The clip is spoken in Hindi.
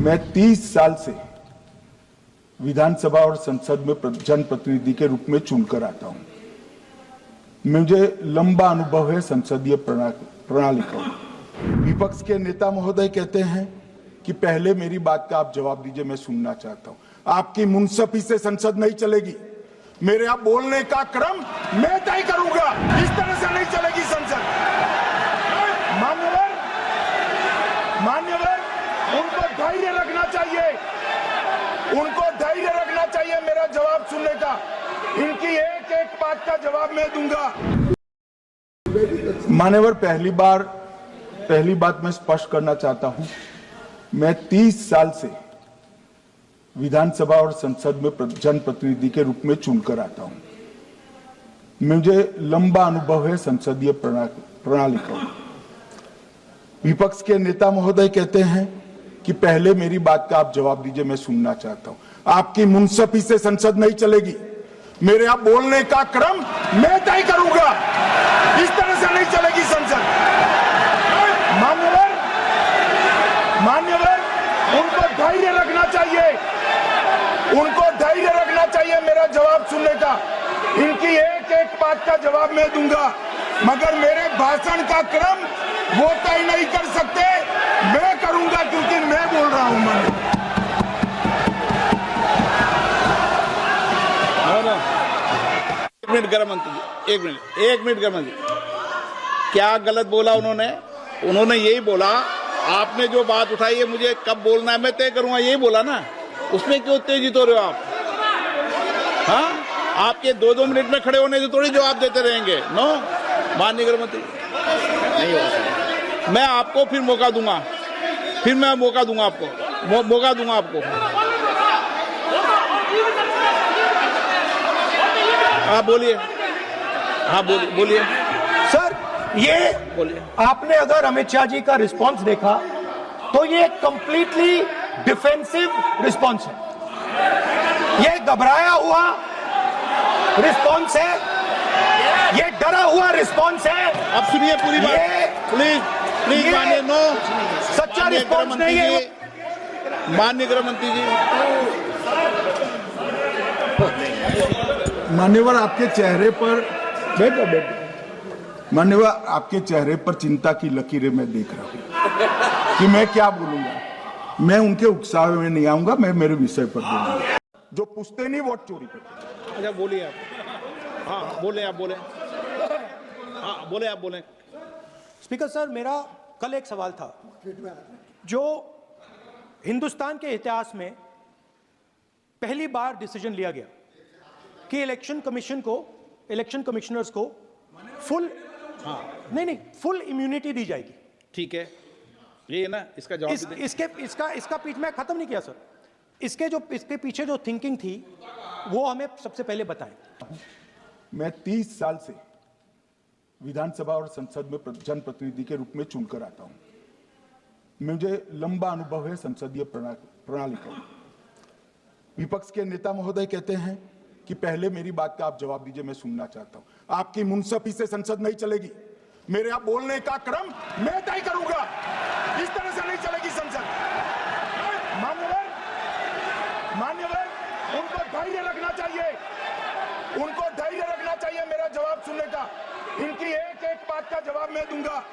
मैं 30 साल से विधानसभा और संसद में जनप्रतिनिधि के रूप में चुनकर आता हूं। मुझे लंबा अनुभव है संसदीय प्रणाली का। विपक्ष के नेता महोदय कहते हैं कि पहले मेरी बात का आप जवाब दीजिए, मैं सुनना चाहता हूं। आपकी मुंसफी से संसद नहीं चलेगी। मेरे आप बोलने का क्रम मैं तय करूंगा। इस तरह से नहीं चलेगी संसद। मान्यवर, उनको धैर्य रखना चाहिए। उनको धैर्य रखना चाहिए मेरा जवाब सुनने का। इनकी एक एक बात का जवाब मैं दूंगा। मान्यवर, पहली बात मैं स्पष्ट करना चाहता हूं। मैं 30 साल से विधानसभा और संसद में जनप्रतिनिधि के रूप में चुनकर आता हूं। मुझे लंबा अनुभव है संसदीय प्रणाली का। विपक्ष के नेता महोदय कहते हैं कि पहले मेरी बात का आप जवाब दीजिए, मैं सुनना चाहता हूं। आपकी मुंसफी से संसद नहीं चलेगी। मेरे आप बोलने का क्रम मैं तय करूंगा। इस तरह से नहीं चलेगी संसद। मान्यवर, उनको धैर्य रखना चाहिए। उनको धैर्य रखना चाहिए मेरा जवाब सुनने का। इनकी एक एक बात का जवाब मैं दूंगा, मगर मेरे भाषण का क्रम वो तय नहीं कर सकते, मैं करूंगा, क्योंकि मैं बोल रहा हूं। एक मिनट गृह मंत्री जी, एक मिनट गृह मंत्री, क्या गलत बोला उन्होंने यही बोला, आपने जो बात उठाई है मुझे कब बोलना है मैं तय करूंगा, यही बोला ना। उसमें क्यों उत्तेजित हो रहे हो आप? हाँ, आपके 2-2 मिनट में खड़े होने से थोड़ी जवाब देते रहेंगे। नो, माननीय गृह मंत्री नहीं होगा। मैं आपको फिर मौका दूंगा, आपको मौका दूंगा आपको। हाँ बोलिए, बोलिए सर। ये बोलिए। आपने अगर अमित शाह जी का रिस्पांस देखा तो ये कंप्लीटली डिफेंसिव रिस्पांस है। ये घबराया हुआ रिस्पांस है, ये डरा हुआ रिस्पांस है। अब सुनिए पूरी बात, प्लीज मानिए। नो, सच्चा रिस्पांस नहीं है। माननीय गृह मंत्री जी, मान्यवर, आपके चेहरे पर मान्यवर, आपके चेहरे पर चिंता की लकीरें मैं देख रहा हूं कि मैं क्या बोलूंगा। मैं उनके उकसावे में नहीं आऊंगा, मैं मेरे विषय पर बोलूंगा। जो पूछते नहीं वोट चोरी करते। अच्छा बोलिए आप। हाँ बोले आप बोले। स्पीकर सर, मेरा कल एक सवाल था। जो हिंदुस्तान के इतिहास में पहली बार डिसीजन लिया गया कि इलेक्शन कमिश्नर्स को फुल फुल इम्यूनिटी दी जाएगी। ठीक है, ये है ना, इसका जवाब इसका पीछे मैं खत्म नहीं किया सर। इसके पीछे जो थिंकिंग थी वो हमें सबसे पहले बताएं। मैं 30 साल से विधानसभा और संसद में जनप्रतिनिधि के रूप में चुनकर आता हूं। मुझे लंबा अनुभव है संसदीय प्रणाली का। विपक्ष के नेता महोदय कहते हैं कि पहले मेरी बात का आप जवाब दीजिए, मैं सुनना चाहता हूं। आपकी मुंसफी से संसद नहीं चलेगी। मेरे आप बोलने का क्रम मैं तय करूंगा। इस तरह से नहीं चलेगी संसद। मान्यवर, उनको धैर्य रखना चाहिए। उनको धैर्य रखना चाहिए मेरा जवाब सुनने का। इनकी एक एक बात का जवाब मैं दूंगा।